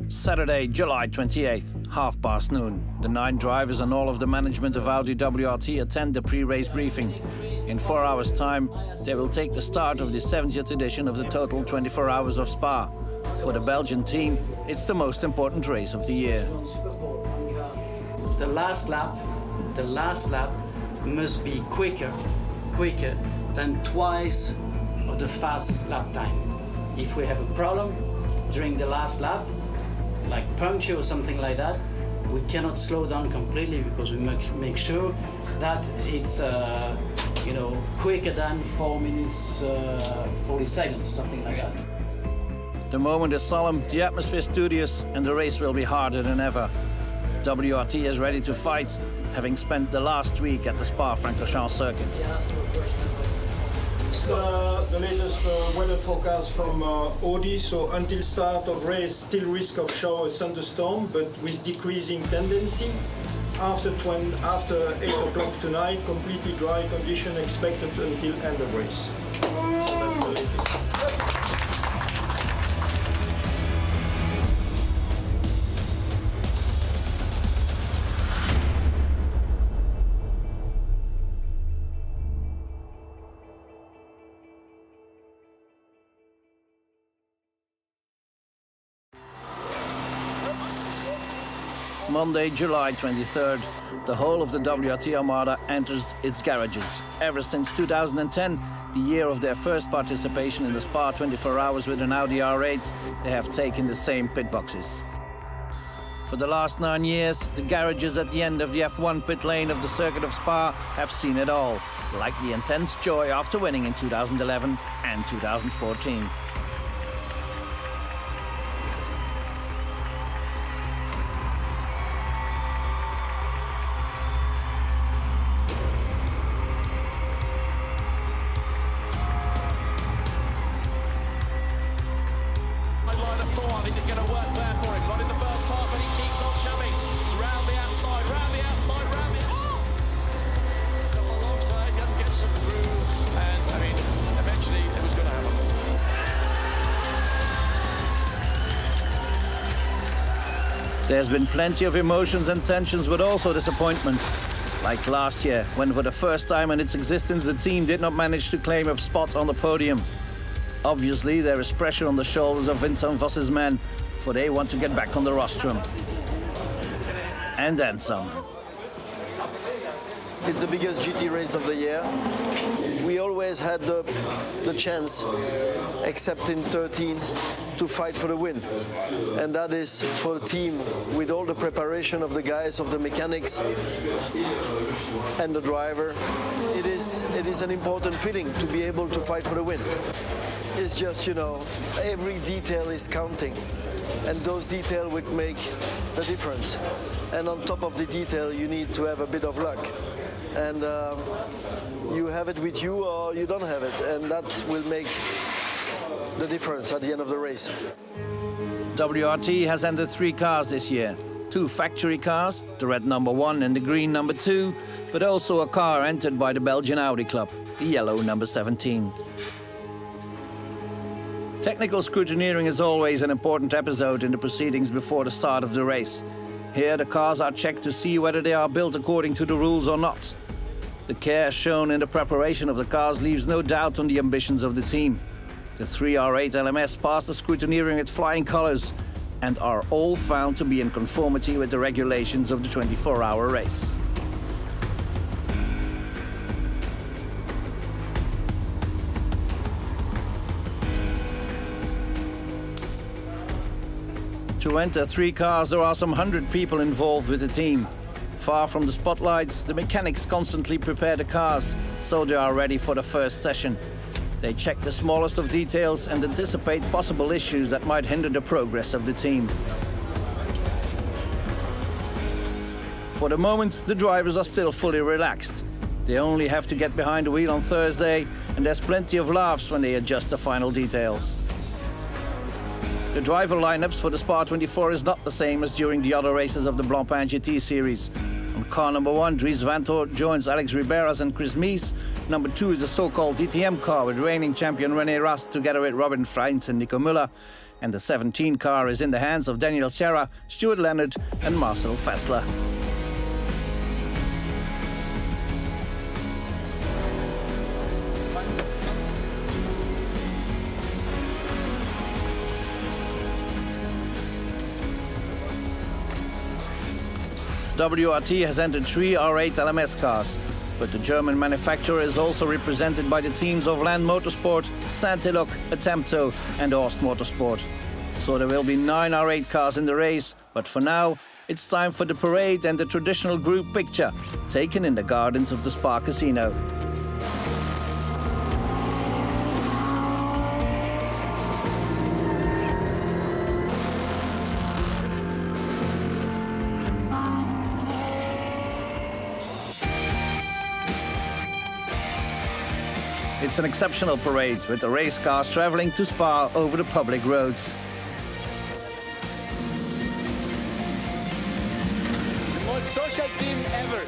Saturday, July 28th, noon. The 9 drivers and all of the management of Audi WRT attend the pre-race briefing. In 4 hours' time, they will take the start of the 70th edition of the total 24 Hours of Spa. For the Belgian team, it's the most important race of the year. The last lap must be quicker than twice of the fastest lap time. If we have a problem during the last lap, like puncture or something like that, we cannot slow down completely because we make sure that it's quicker than 4 minutes 40 seconds or something like that. The moment is solemn, the atmosphere studious, and the race will be harder than ever. WRT is ready to fight, having spent the last week at the Spa-Francorchamps circuit. The latest weather forecast from AUDI, so until start of race, still risk of shower thunderstorm, but with decreasing tendency. After 8 o'clock tonight, completely dry condition expected until end of race. So that's the latest. Monday, July 23rd, the whole of the WRT Armada enters its garages. Ever since 2010, the year of their first participation in the Spa 24 Hours with an Audi R8, they have taken the same pit boxes. For the last 9 years, the garages at the end of the F1 pit lane of the circuit of Spa have seen it all, like the intense joy after winning in 2011 and 2014. Is it going to work there for him? Not in the first part, but he keeps on coming. Round the outside, round the outside, round the... Oh! Alongside, Young gets him through, and I mean, eventually it was going to happen. There's been plenty of emotions and tensions, but also disappointment. Like last year, when for the first time in its existence, the team did not manage to claim a spot on the podium. Obviously, there is pressure on the shoulders of Vincent Voss's men, for they want to get back on the rostrum. And then some. It's the biggest GT race of the year. We always had the chance, except in 13, to fight for the win. And that is for the team, with all the preparation of the guys, of the mechanics and the driver. It is an important feeling to be able to fight for the win. It's just, every detail is counting, and those details would make the difference. And on top of the detail, you need to have a bit of luck. And you have it with you or you don't have it, and that will make the difference at the end of the race. WRT has entered 3 cars this year. 2 factory cars, the red number 1 and the green number 2, but also a car entered by the Belgian Audi club, the yellow number 17. Technical scrutineering is always an important episode in the proceedings before the start of the race. Here the cars are checked to see whether they are built according to the rules or not. The care shown in the preparation of the cars leaves no doubt on the ambitions of the team. The 3 R8 LMS passed the scrutineering with flying colors and are all found to be in conformity with the regulations of the 24-hour race. To enter 3 cars, there are some 100 people involved with the team. Far from the spotlights, the mechanics constantly prepare the cars, so they are ready for the first session. They check the smallest of details and anticipate possible issues that might hinder the progress of the team. For the moment, the drivers are still fully relaxed. They only have to get behind the wheel on Thursday, and there's plenty of laughs when they adjust the final details. The driver lineups for the Spa 24 is not the same as during the other races of the Blancpain GT series. On car number 1, Dries Vanthoor joins Alex Riberas and Chris Mies. Number 2 is the so-called DTM car with reigning champion René Rast together with Robin Freins and Nico Müller. and the 17 car is in the hands of Daniel Sierra, Stuart Leonard and Marcel Fessler. WRT has entered 3 R8 LMS cars, but the German manufacturer is also represented by the teams of Land Motorsport, Saint-Eloque, Attempto and Horst Motorsport. So there will be 9 R8 cars in the race, but for now, it's time for the parade and the traditional group picture, taken in the gardens of the Spa Casino. It's an exceptional parade, with the race cars traveling to Spa over the public roads. The most social team ever.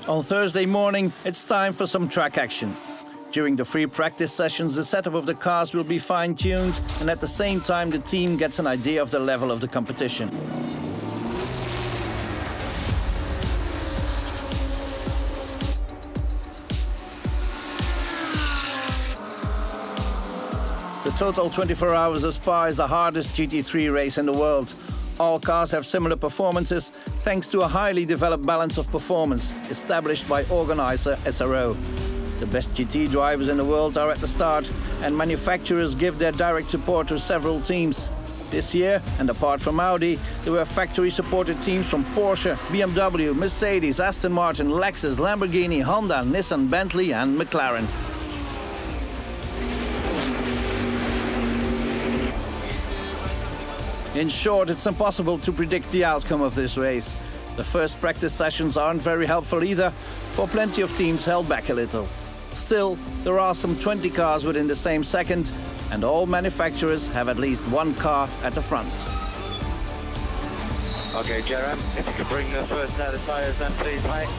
On Thursday morning, it's time for some track action. During the free practice sessions, the setup of the cars will be fine-tuned, and at the same time the team gets an idea of the level of the competition. The total 24 Hours of Spa is the hardest GT3 race in the world. All cars have similar performances thanks to a highly developed balance of performance established by organizer SRO. The best GT drivers in the world are at the start, and manufacturers give their direct support to several teams. This year, and apart from Audi, there were factory-supported teams from Porsche, BMW, Mercedes, Aston Martin, Lexus, Lamborghini, Honda, Nissan, Bentley and McLaren. In short, it's impossible to predict the outcome of this race. The first practice sessions aren't very helpful either, for plenty of teams held back a little. Still, there are some 20 cars within the same second, and all manufacturers have at least one car at the front. Okay, Jerem, if you could bring the first set of tyres then please, mate.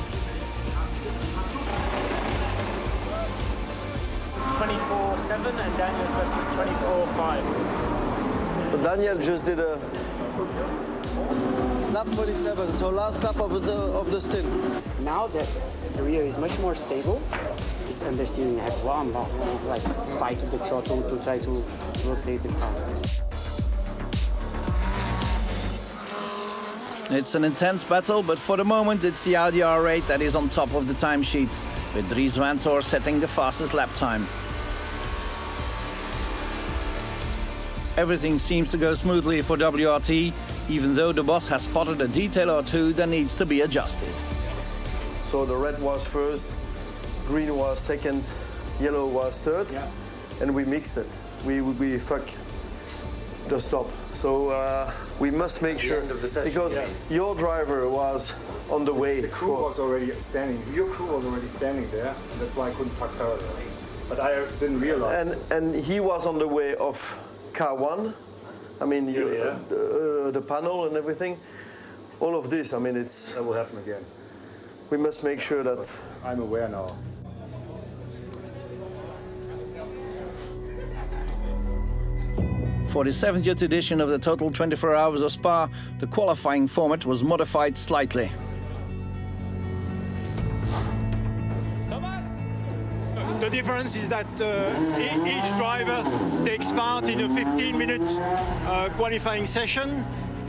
24.7 and Daniel's best was 24.5. Daniel just did a lap 27, so last lap of the stint. Now that the rear is much more stable, it's understeering. You have one like fight with the throttle to try to rotate the car. It's an intense battle, but for the moment it's the Audi R8 that is on top of the timesheets, with Dries Vanthoor setting the fastest lap time. Everything seems to go smoothly for WRT, even though the boss has spotted a detail or two that needs to be adjusted. So the red was first, green was second, yellow was third, and we mixed it. We fuck the stop. So we must make sure, because your driver was on the way. The crew was already standing. Your crew was already standing there, and that's why I couldn't park parallel. But I didn't realize. And he was on the way of car 1. I mean, the panel and everything. All of this, I mean, it's... That will happen again. We must make sure that... I'm aware now. For the 70th edition of the Total 24 Hours of Spa, the qualifying format was modified slightly. The difference is that each driver takes part in a 15-minute qualifying session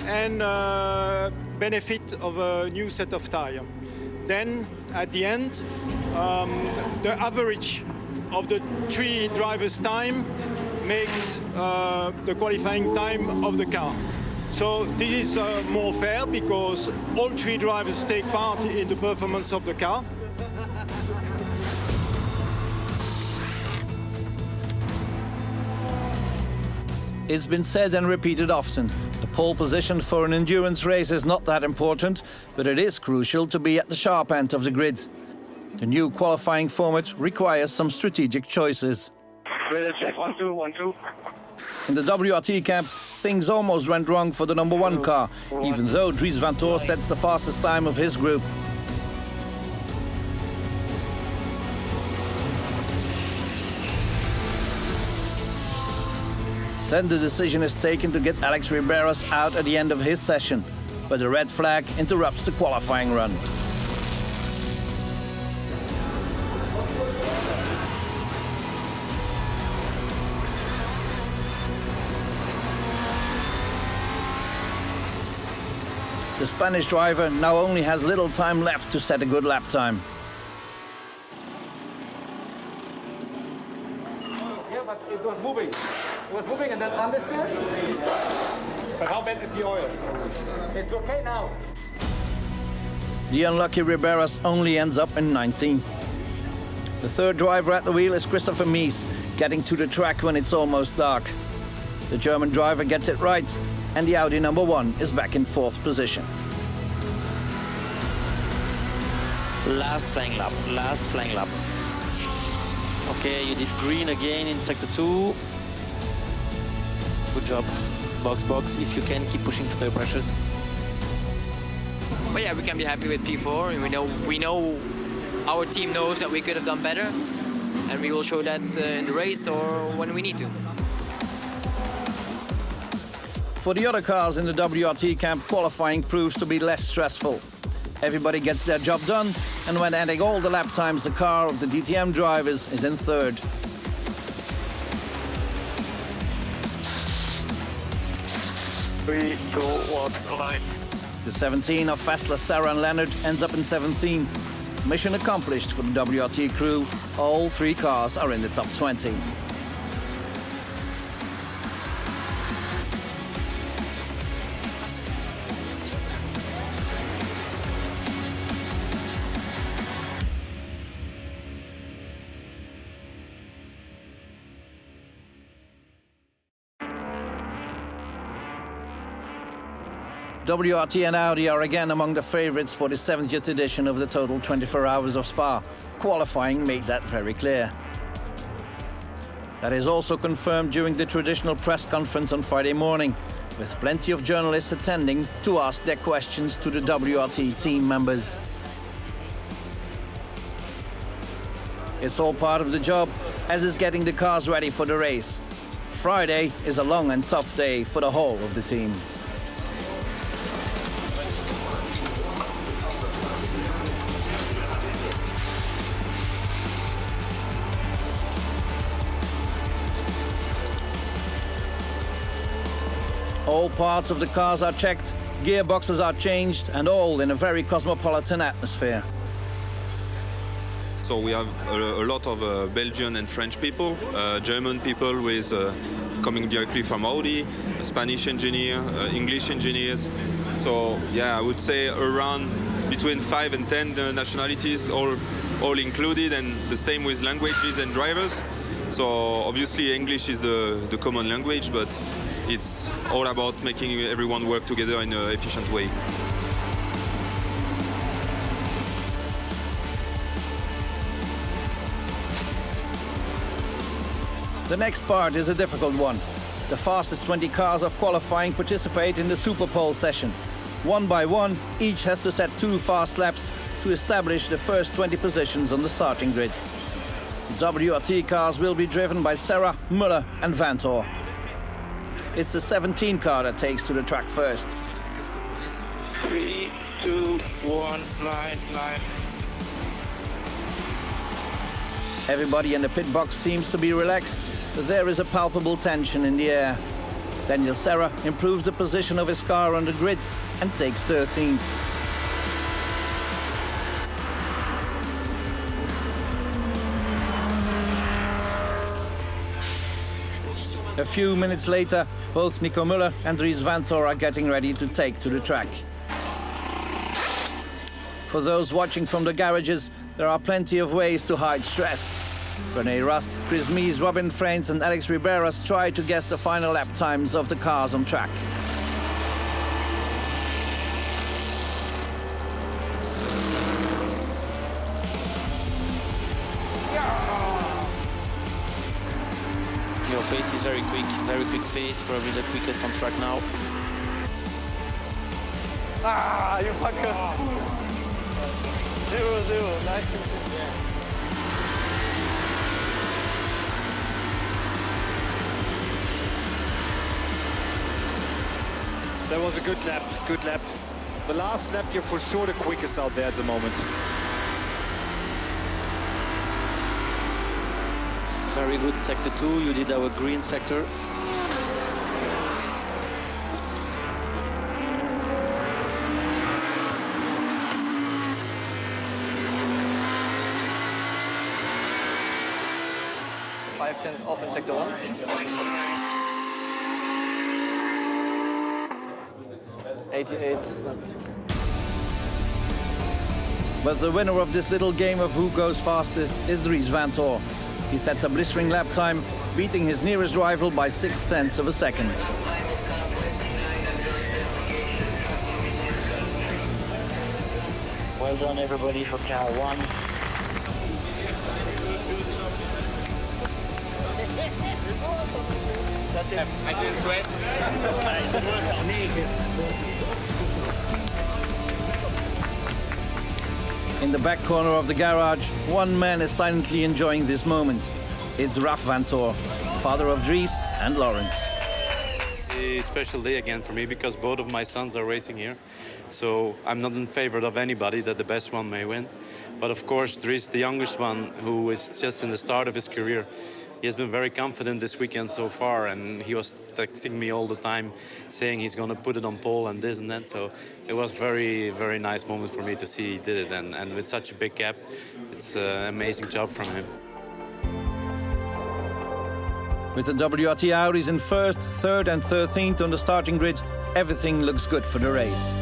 and benefit of a new set of tires. Then, at the end, the average of the 3 drivers' time makes the qualifying time of the car. So this is more fair because all 3 drivers take part in the performance of the car. It's been said and repeated often, the Pole position for an endurance race is not that important, but it is crucial to be at the sharp end of the grid. The new qualifying format requires some strategic choices. 1-2, 1-2. In the WRT camp, things almost went wrong for the number 1 car, even though Dries Van Toor sets the fastest time of his group. Then the decision is taken to get Alex Riberas out at the end of his session, but the red flag interrupts the qualifying run. The Spanish driver now only has little time left to set a good lap time. Yeah, but it was moving. It was moving and then understeer. But how bad is the oil? It's okay now. The unlucky Riberas only ends up in 19th. The third driver at the wheel is Christopher Mies, getting to the track when it's almost dark. The German driver gets it right, and the Audi number 1 is back in 4th position. Last flying lap, last flying lap. Okay, you did green again in sector 2. Good job. Box, box, if you can, keep pushing for tire pressures. But yeah, we can be happy with P4. And we know our team knows that we could have done better, and we will show that in the race or when we need to. For the other cars in the WRT camp, qualifying proves to be less stressful. Everybody gets their job done, and when adding all the lap times, the car of the DTM drivers is in 3rd. Three, two, one, line. The 17 of Fassler, Sarah and Leonard ends up in 17th. Mission accomplished for the WRT crew. All 3 cars are in the top 20. WRT and Audi are again among the favourites for the 70th edition of the total 24 Hours of Spa. Qualifying made that very clear. That is also confirmed during the traditional press conference on Friday morning, with plenty of journalists attending to ask their questions to the WRT team members. It's all part of the job, as is getting the cars ready for the race. Friday is a long and tough day for the whole of the team. All parts of the cars are checked, gearboxes are changed, and all in a very cosmopolitan atmosphere. So we have a lot of Belgian and French people, German people with coming directly from Audi, a Spanish engineer, English engineers. So yeah, I would say around between 5 and 10 nationalities, all included, and the same with languages and drivers. So obviously English is the common language, but it's all about making everyone work together in an efficient way. The next part is a difficult one. The fastest 20 cars of qualifying participate in the Super Pole session. One by one, each has to set 2 fast laps to establish the first 20 positions on the starting grid. WRT cars will be driven by Serra, Muller and Van Toor. It's the 17 car that takes to the track first. 3, 2, 1, line. Everybody in the pit box seems to be relaxed, but there is a palpable tension in the air. Daniel Serra improves the position of his car on the grid and takes 13th. A few minutes later, both Nico Müller and Dries Van Toor are getting ready to take to the track. For those watching from the garages, there are plenty of ways to hide stress. René Rast, Chris Mies, Robin Freins and Alex Riberas try to guess the final lap times of the cars on track. pace is very quick pace, probably the quickest on track now. Ah, you fucker! 0-0, nice. That was a good lap, good lap. The last lap, you're for sure the quickest out there at the moment. Very good sector 2, you did our green sector. Five tenths off in sector 1. 88 snapped. But the winner of this little game of who goes fastest is Dries Van Tor. He sets a blistering lap time, beating his nearest rival by 0.6 of a second. Well done everybody for car 1. That's it. I didn't sweat. In the back corner of the garage, one man is silently enjoying this moment. It's Raf Van Tor, father of Dries and Lawrence. A special day again for me because both of my sons are racing here. So I'm not in favor of anybody that the best one may win. But of course, Dries, the youngest one, who is just in the start of his career, he has been very confident this weekend so far, and he was texting me all the time saying he's going to put it on pole and this and that. So it was very, very nice moment for me to see he did it. And with such a big gap, it's an amazing job from him. With the WRT Audis in 1st, 3rd and 13th on the starting grid, everything looks good for the race.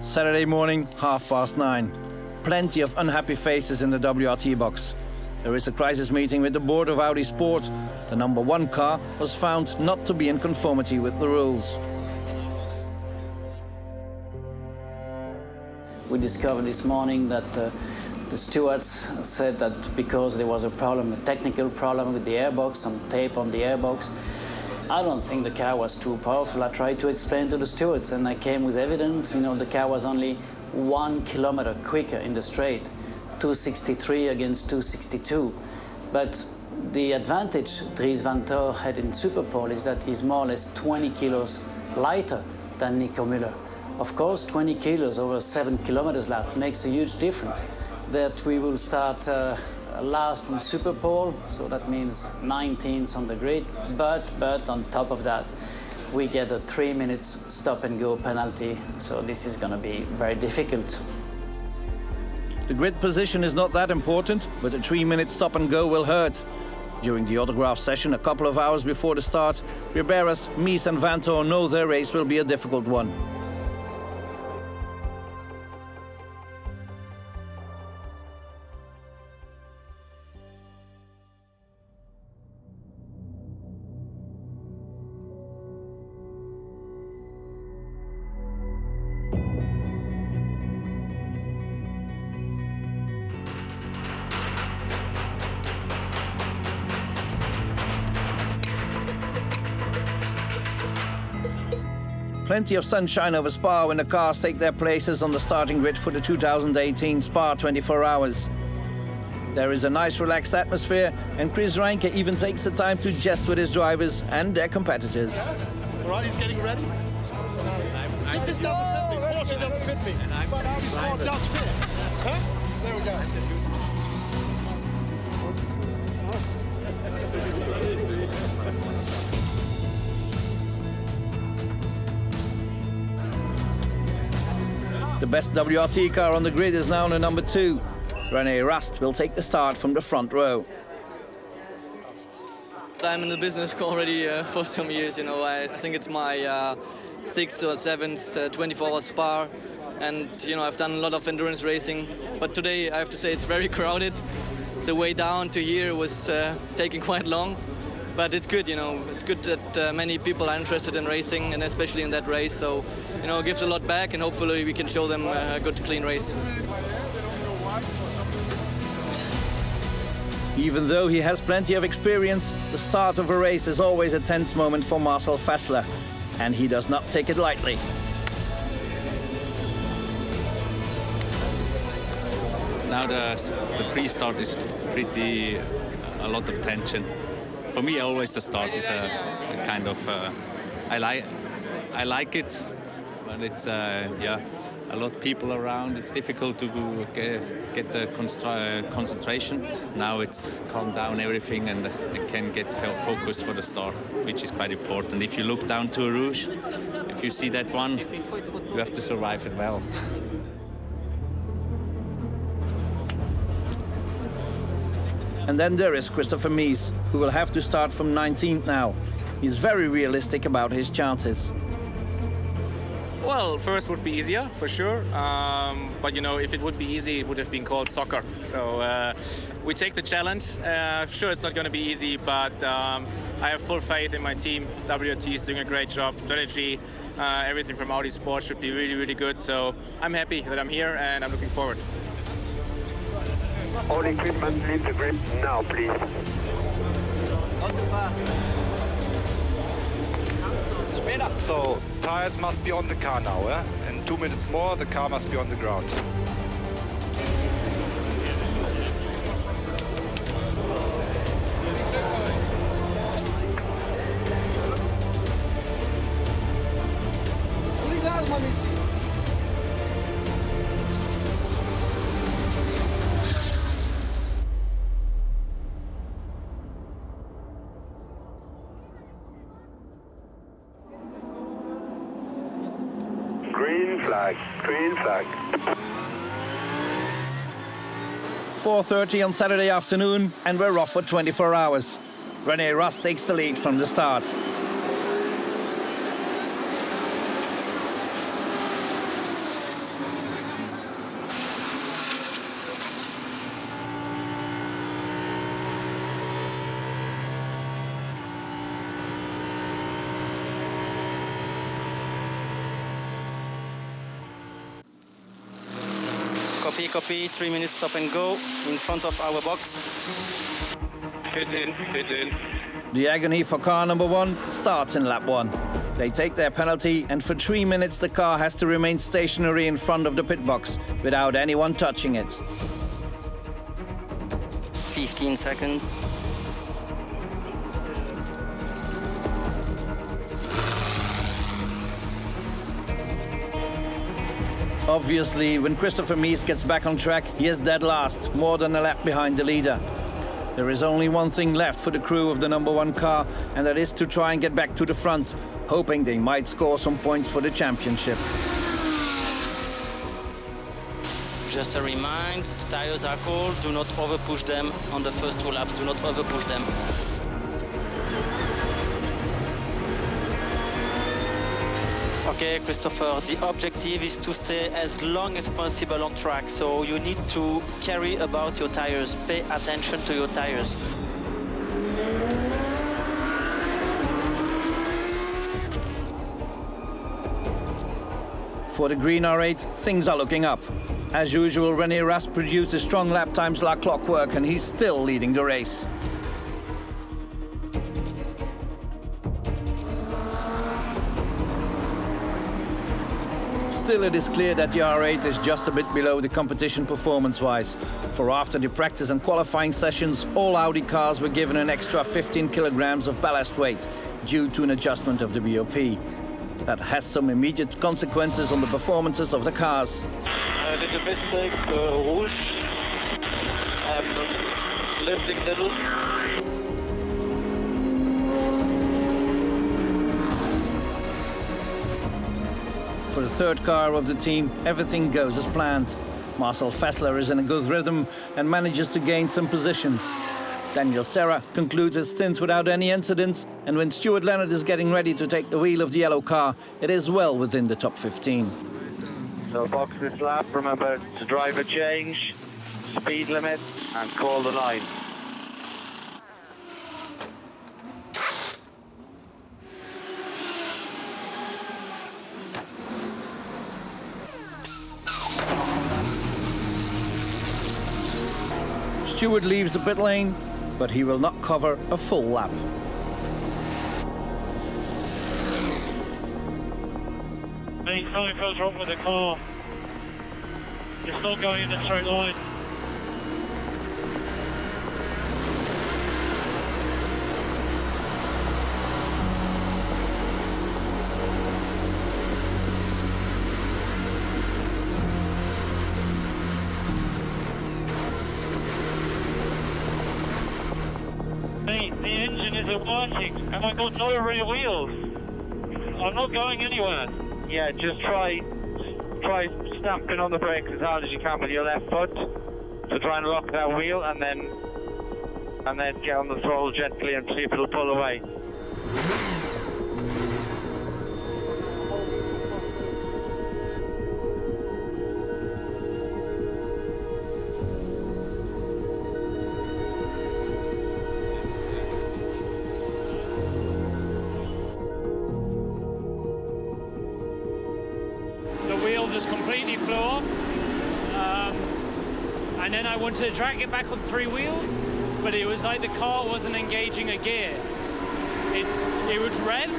Saturday morning, 9:30. Plenty of unhappy faces in the WRT box. There is a crisis meeting with the board of Audi Sport. The number 1 car was found not to be in conformity with the rules. We discovered this morning that the stewards said that because there was a problem, a technical problem with the airbox, some tape on the airbox. I don't think the car was too powerful. I tried to explain to the stewards and I came with evidence. You know, the car was only 1 kilometer quicker in the straight, 263 against 262. But the advantage Dries Van Tor had in Superpole is that he's more or less 20 kilos lighter than Nico Müller. Of course, 20 kilos over 7 kilometers lap makes a huge difference. That we will start last from Superpole, so that means 19th on the grid, but on top of that, we get a 3 minutes stop and go penalty, so this is going to be very difficult. The grid position is not that important, but a 3-minute stop and go will hurt. During the autograph session a couple of hours before the start, Riberas, Mies and Van Tor know their race will be a difficult one. Plenty of sunshine over Spa when the cars take their places on the starting grid for the 2018 Spa 24 Hours. There is a nice relaxed atmosphere, and Chris Reinke even takes the time to jest with his drivers and their competitors. All right, he's getting ready. This doesn't fit me. Porsche doesn't fit me. But Audi Sport does fit. Huh? There we go. The best WRT car on the grid is now the number 2. René Rast will take the start from the front row. I'm in the business already for some years, you know. I think it's my 6th or 7th 24-hour Spa, and you know, I've done a lot of endurance racing, but today I have to say it's very crowded. the way down to here was taking quite long. But it's good, you know. It's good that many people are interested in racing, and especially in that race. So, you know, it gives a lot back, and hopefully we can show them a good, clean race. Even though he has plenty of experience, the start of a race is always a tense moment for Marcel Fassler, and he does not take it lightly. Now the pre-start is pretty a lot of tension. For me, always the start is a kind of I like it, but it's yeah, a lot of people around. It's difficult to get the concentration. Now it's calmed down everything, and I can get focus for the start, which is quite important. If you look down to a Rouge, if you see that one, you have to survive it well. And then there is Christopher Mies, who will have to start from 19th now. He's very realistic about his chances. Well, first would be easier, for sure. But, you know, if it would be easy, it would have been called soccer. So we take the challenge. Sure, it's not going to be easy, but I have full faith in my team. WRT is doing a great job. Strategy, everything from Audi Sport should be really, really good. So I'm happy that I'm here, and I'm looking forward. All equipment, leave the grip now, please. So, tires must be on the car now, eh? In 2 minutes more, the car must be on the ground. Green flag, green flag. 4:30 on Saturday afternoon, and we're off for 24 hours. René Rast takes the lead from the start. Copy, 3 minutes stop and go in front of our box. Fit in. The agony for car number 1 starts in lap 1. They take their penalty, and for 3 minutes the car has to remain stationary in front of the pit box without anyone touching it. 15 seconds. Obviously, when Christopher Mies gets back on track, he is dead last, more than a lap behind the leader. There is only one thing left for the crew of the number 1 car, and that is to try and get back to the front, hoping they might score some points for the championship. Just a reminder, the tires are cold, do not overpush them on the first 2 laps, do not overpush them. Okay, Christopher, the objective is to stay as long as possible on track, so you need to carry about your tires, pay attention to your tires. For the green R8, things are looking up. As usual, René Rast produces strong lap times like clockwork, and he's still leading the race. Still, it is clear that the R8 is just a bit below the competition performance-wise. For after the practice and qualifying sessions, all Audi cars were given an extra 15 kilograms of ballast weight due to an adjustment of the BOP. That has some immediate consequences on the performances of the cars. Little mistake, Rouge. Lifting little. For the third car of the team, everything goes as planned. Marcel Fassler is in a good rhythm and manages to gain some positions. Daniel Serra concludes his stint without any incidents, and when Stuart Leonard is getting ready to take the wheel of the yellow car, it is well within the top 15. So box this lap, remember to drive a change. speed limit and call the line. Stewart leaves the pit lane, but he will not cover a full lap. Mate, something feels wrong with the car. It's not going in a straight line. Mate, the engine isn't working and I've got no rear wheels. I'm not going anywhere. Yeah, just try stamping on the brakes as hard as you can with your left foot to try and lock that wheel, and then get on the throttle gently and see if it'll pull away. Just completely flew off, and then I wanted to drag it back on 3 wheels, but it was like the car wasn't engaging a gear. It would rev,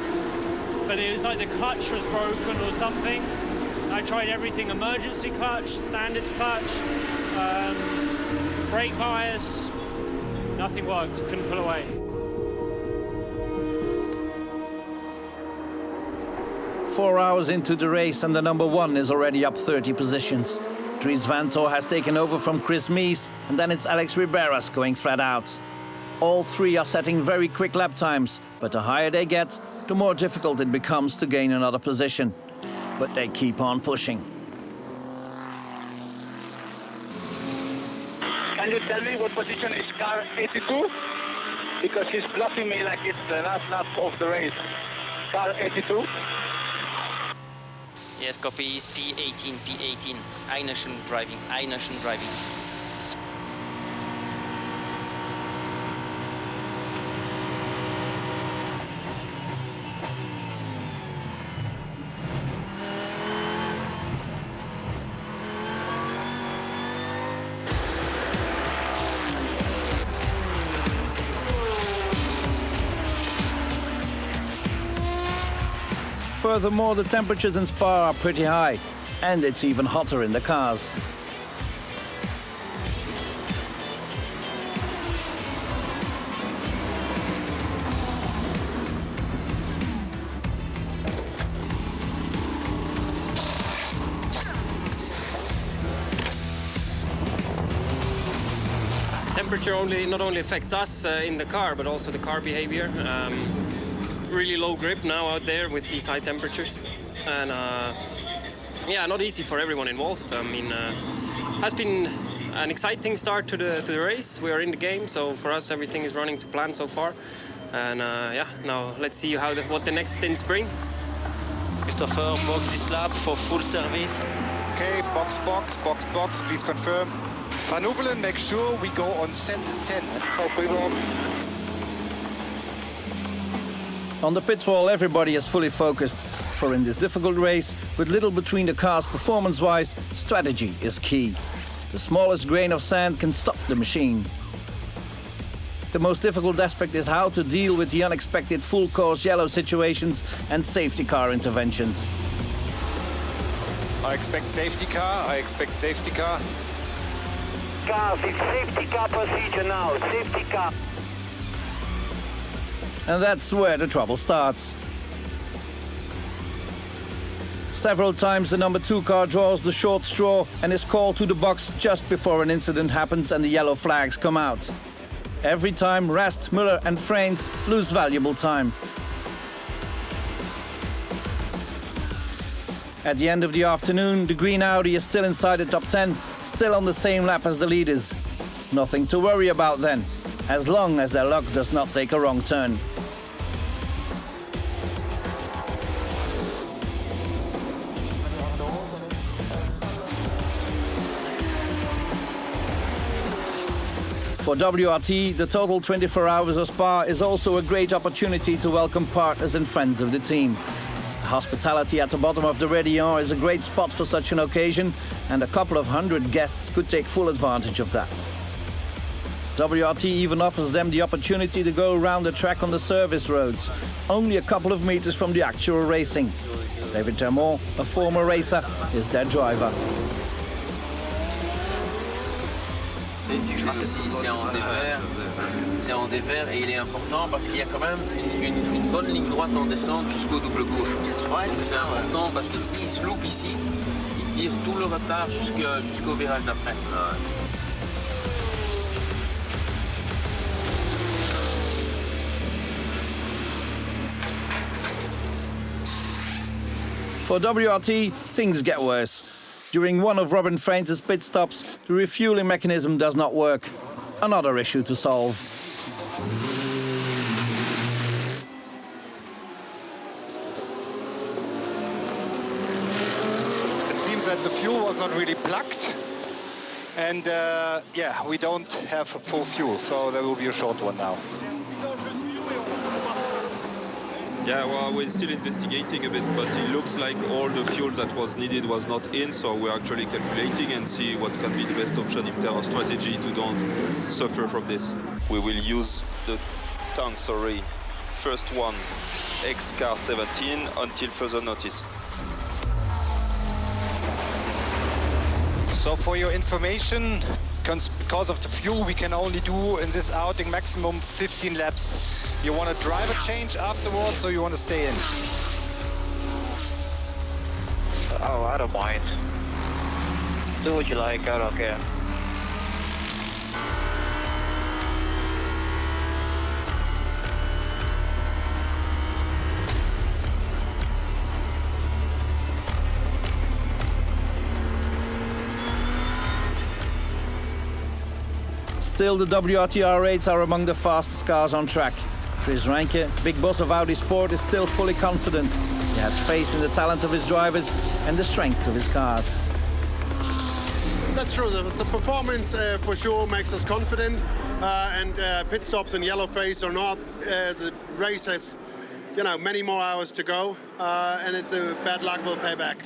but it was like the clutch was broken or something. I tried everything: emergency clutch, standard clutch, brake bias. Nothing worked. Couldn't pull away. Four hours into the race and the number 1 is already up 30 positions. Dries Vanthoor has taken over from Chris Mies, and then it's Alex Riberas going flat out. All 3 are setting very quick lap times, but the higher they get, the more difficult it becomes to gain another position. But they keep on pushing. Can you tell me what position is car 82? Because he's bluffing me like it's the last lap of the race. Car 82? Yes, copy is P18, P18. Eination driving, Eination driving. Furthermore, the temperatures in Spa are pretty high, and it's even hotter in the cars. Temperature not only affects us in the car, but also the car behavior. Really low grip now out there with these high temperatures, and yeah, not easy for everyone involved. I mean, has been an exciting start to the race. We are in the game, so for us everything is running to plan so far, and yeah, now let's see what the next stints bring. Christopher, box this lap for full service. Okay, box, please confirm. Van Hoevelen, make sure we go on set 10. Hope we will. On the pit wall, everybody is fully focused, for in this difficult race, with little between the cars performance-wise, strategy is key. The smallest grain of sand can stop the machine. The most difficult aspect is how to deal with the unexpected full-course yellow situations and safety car interventions. I expect safety car, Cars, it's safety car procedure now, safety car. And that's where the trouble starts. Several times the number 2 car draws the short straw and is called to the box just before an incident happens and the yellow flags come out. Every time Rast, Müller and Freins lose valuable time. At the end of the afternoon, the green Audi is still inside the top 10, still on the same lap as the leaders. Nothing to worry about then, as long as their luck does not take a wrong turn. For WRT, the total 24 hours of Spa is also a great opportunity to welcome partners and friends of the team. The hospitality at the bottom of the Rédillon is a great spot for such an occasion, and a couple of hundred guests could take full advantage of that. WRT even offers them the opportunity to go around the track on the service roads, only a couple of meters from the actual racing. David Termont, a former racer, is their driver. C'est en dévers et il est important parce qu'il y a quand même une bonne ligne droite en descente jusqu'au double gauche. Donc c'est important parce que s'il se loupe ici, il tire tout le retard jusqu'au virage d'après. For WRT, things get worse. During one of Robin Fraine's pit stops, the refueling mechanism does not work. Another issue to solve. It seems that the fuel was not really plugged, and yeah, we don't have full fuel, so there will be a short one now. Yeah, well, we're still investigating a bit, but it looks like all the fuel that was needed was not in, so we're actually calculating and see what can be the best option in terms of strategy to don't suffer from this. We will use the tank, first one, X-Car 17, until further notice. So for your information, because of the fuel, we can only do in this outing maximum 15 laps. You want to drive a change afterwards, or you want to stay in? Oh, I don't mind. Do what you like, I don't care. Still, the WRT R8s are among the fastest cars on track. Chris Reinke, big boss of Audi Sport, is still fully confident. He has faith in the talent of his drivers and the strength of his cars. That's true. The performance for sure makes us confident, and pit stops and yellow phase or not, the race has, many more hours to go, and the bad luck will pay back.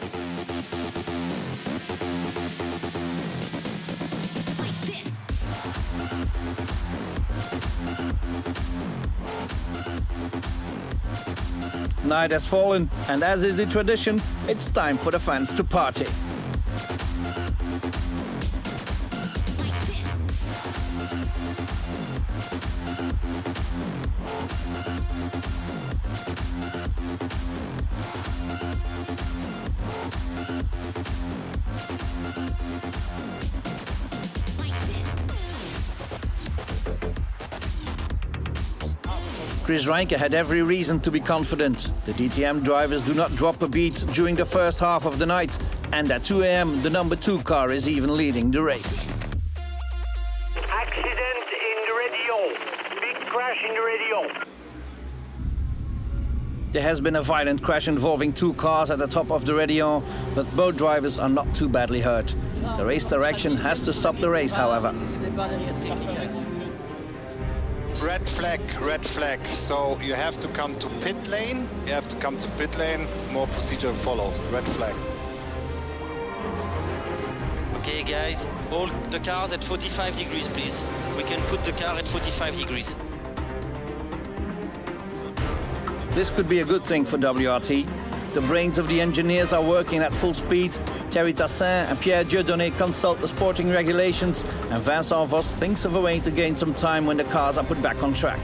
Night has fallen, and as is the tradition, it's time for the fans to party. Chris Reinke had every reason to be confident. The DTM drivers do not drop a beat during the first half of the night, and at 2 a.m. the number 2 car is even leading the race. Accident in the Rédillon. Big crash in the Rédillon. There has been a violent crash involving 2 cars at the top of the Rédillon, but both drivers are not too badly hurt. The race direction has to stop the race, however. Red flag. So you have to come to pit lane. More procedure follow. Red flag. Okay, guys, hold the cars at 45 degrees, please. We can put the car at 45 degrees. This could be a good thing for WRT. The brains of the engineers are working at full speed. Thierry Tassin and Pierre Dieudonné consult the sporting regulations, and Vincent Vos thinks of a way to gain some time when the cars are put back on track.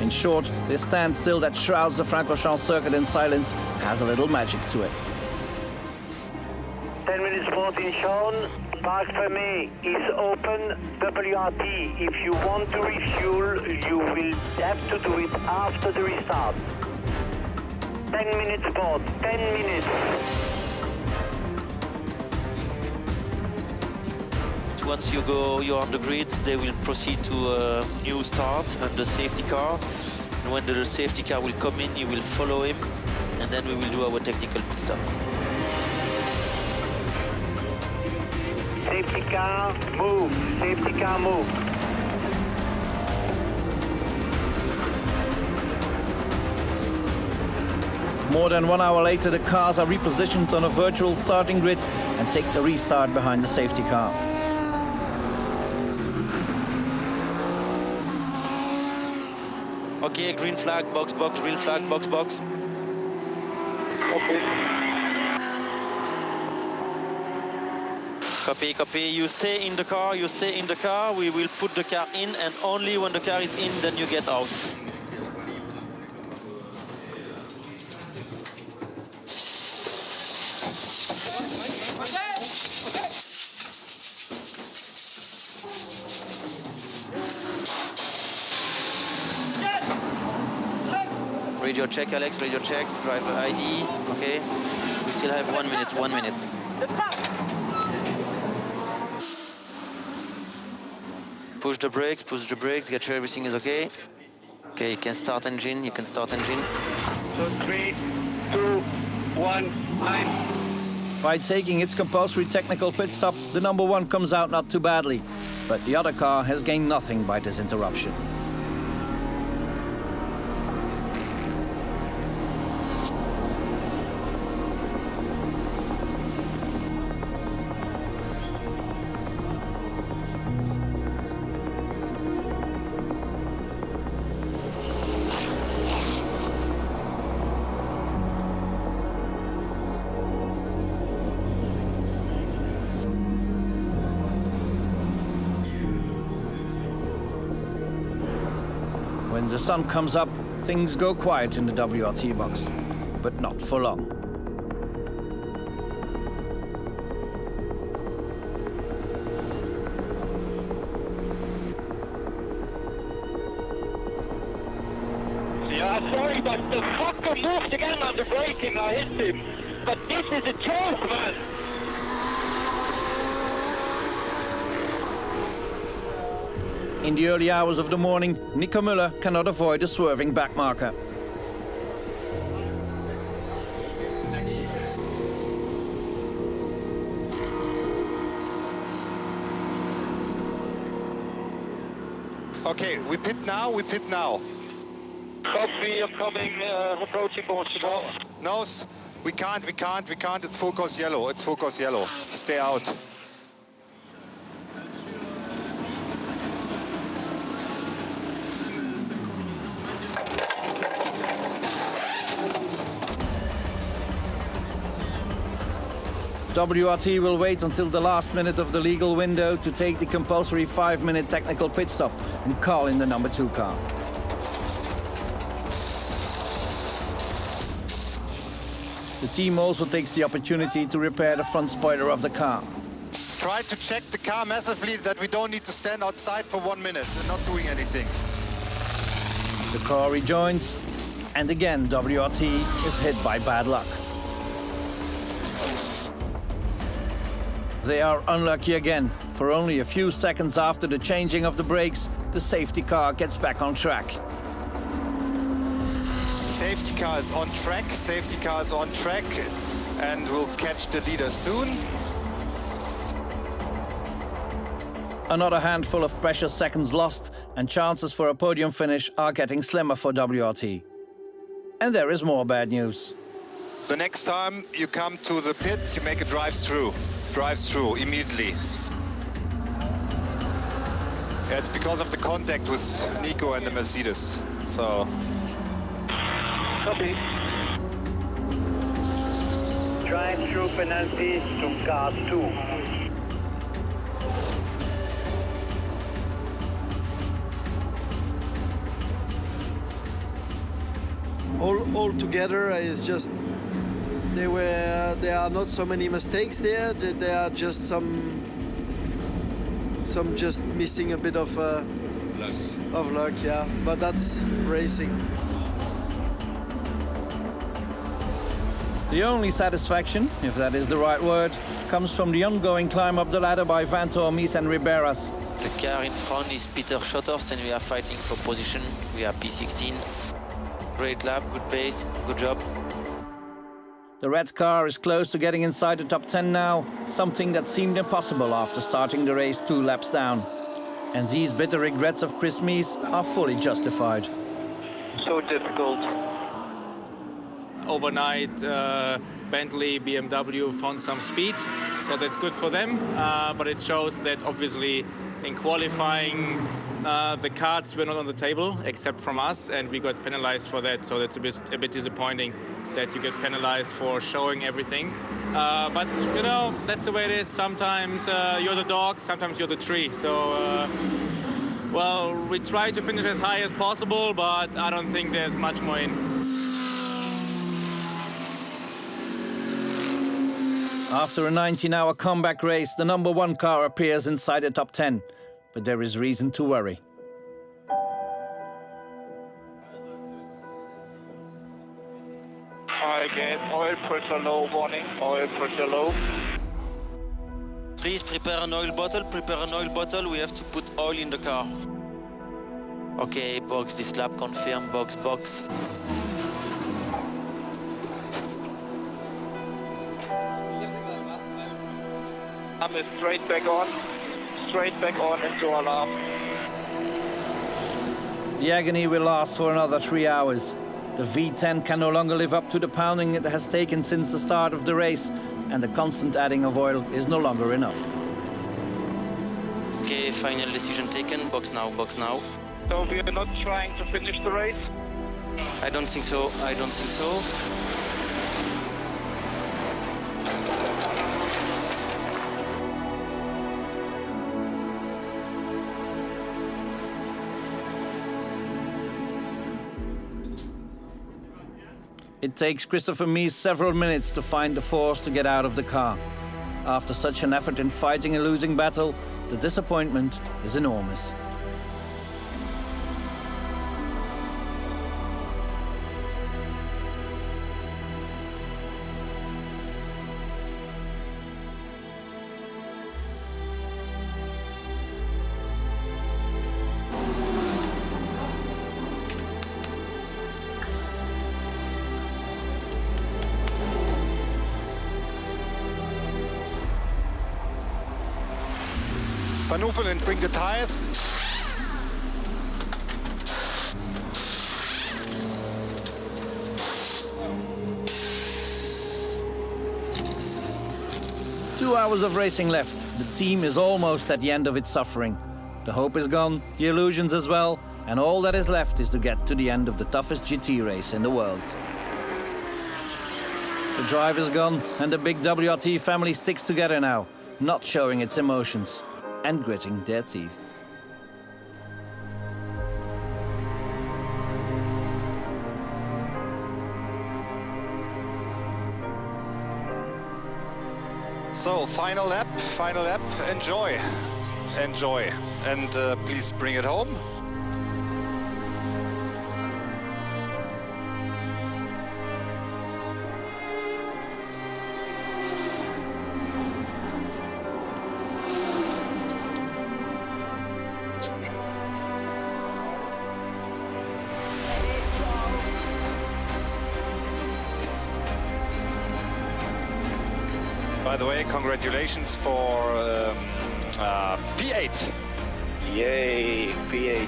In short, this standstill that shrouds the Francorchamps circuit in silence has a little magic to it. 10 minutes sporting shown. Parc Fermé is open. WRT, if you want to refuel, you will have to do it after the restart. 10 minutes sport, 10 minutes. Once you're on the grid, they will proceed to a new start and the safety car. And when the safety car will come in, you will follow him, and then we will do our technical pit stop. Safety car, move. Safety car, move. More than 1 hour later, the cars are repositioned on a virtual starting grid and take the restart behind the safety car. Okay, green flag, box, box, green flag, box, box. Copy, copy. You stay in the car, you stay in the car. We will put the car in, and only when the car is in, then you get out. Radio check, Alex, radio check, driver ID, okay. We still have 1 minute, 1 minute. Push the brakes, get sure everything is okay. Okay, you can start engine, you can start engine. So 3, 2, 1, 9. By taking its compulsory technical pit stop, the number one comes out not too badly, but the other car has gained nothing by this interruption. When the sun comes up, things go quiet in the WRT box, but not for long. Yeah, sorry, but the fucker moved again on the braking. I hit him. But this is a joke, man. In the early hours of the morning, Nico Müller cannot avoid a swerving back marker. Okay, we pit now, we pit now. Copy, I'm coming, approaching Portugal. No, we can't, it's full course yellow, stay out. WRT will wait until the last minute of the legal window to take the compulsory 5-minute technical pit stop and call in the number 2 car. The team also takes the opportunity to repair the front spoiler of the car. Try to check the car massively that we don't need to stand outside for 1 minute and not doing anything. The car rejoins, and again WRT is hit by bad luck. They are unlucky again. For only a few seconds after the changing of the brakes, the safety car gets back on track. Safety car is on track, and we'll catch the leader soon. Another handful of precious seconds lost, and chances for a podium finish are getting slimmer for WRT. And there is more bad news. The next time you come to the pit, you make a drive-through immediately. Yeah, it's because of the contact with Nico and the Mercedes. So. Copy. Drive-through penalties to car 2. All together, it's just there are not so many mistakes there. There are just some just missing a bit of luck, yeah. But that's racing. The only satisfaction, if that is the right word, comes from the ongoing climb up the ladder by Vantor, Mies and Riberas. The car in front is Peter Schotters, and we are fighting for position. We are P16. Great lap, good pace, good job. The red car is close to getting inside the top 10 now, something that seemed impossible after starting the race 2 laps down. And these bitter regrets of Chris Mees are fully justified. So difficult. Overnight, Bentley, BMW found some speed, so that's good for them. But it shows that obviously in qualifying, the cards were not on the table except from us, and we got penalized for that. So that's a bit disappointing that you get penalized for showing everything. But you know, that's the way it is. Sometimes you're the dog, sometimes you're the tree. So, well, we try to finish as high as possible, but I don't think there's much more in. After a 19-hour comeback race, the number 1 car appears inside the top 10. But there is reason to worry. Again, oil pressure low, warning, oil pressure low. Please prepare an oil bottle, we have to put oil in the car. Okay, box, this lap confirmed, box. I'm straight back on into alarm. The agony will last for another 3 hours. The V10 can no longer live up to the pounding it has taken since the start of the race, and the constant adding of oil is no longer enough. Okay, final decision taken, box now. So we are not trying to finish the race? I don't think so. It takes Christopher Mees several minutes to find the force to get out of the car. After such an effort in fighting a losing battle, the disappointment is enormous. Maneuver and bring the tires. Two hours of racing left. The team is almost at the end of its suffering. The hope is gone, the illusions as well, and all that is left is to get to the end of the toughest GT race in the world. The drive is gone, and the big WRT family sticks together now, not showing its emotions and gritting their teeth. So, final lap, enjoy, and please bring it home. By the way, congratulations for P8. Yay, P8.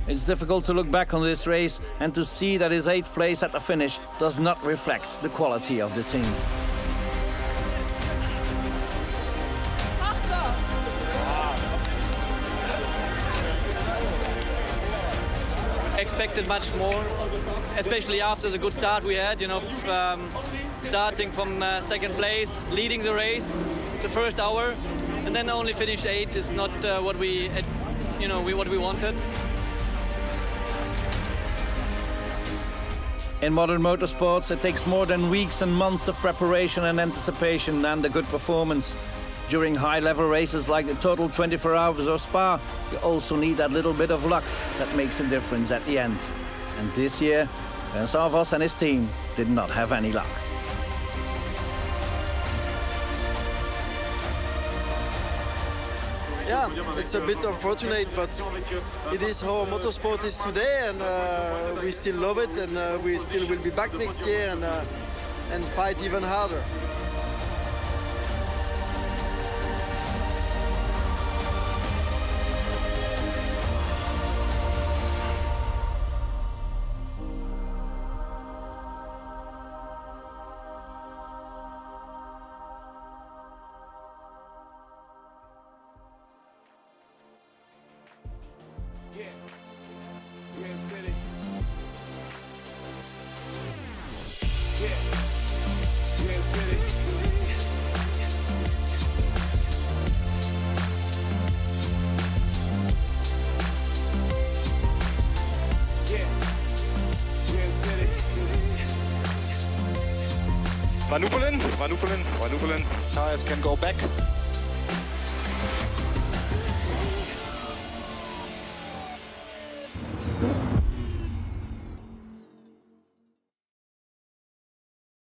It's difficult to look back on this race and to see that his 8th place at the finish does not reflect the quality of the team. Expected much more, especially after the good start we had, starting from second place, leading the race the first hour, and then only finish 8th is not what we wanted. In modern motorsports, it takes more than weeks and months of preparation and anticipation and a good performance. During high-level races like the Total 24 Hours of Spa, you also need that little bit of luck that makes a difference at the end. And this year, Vincent Vos and his team did not have any luck. Yeah, it's a bit unfortunate, but it is how motorsport is today, and we still love it, and we still will be back next year and fight even harder. Maneuvering. Tires can go back.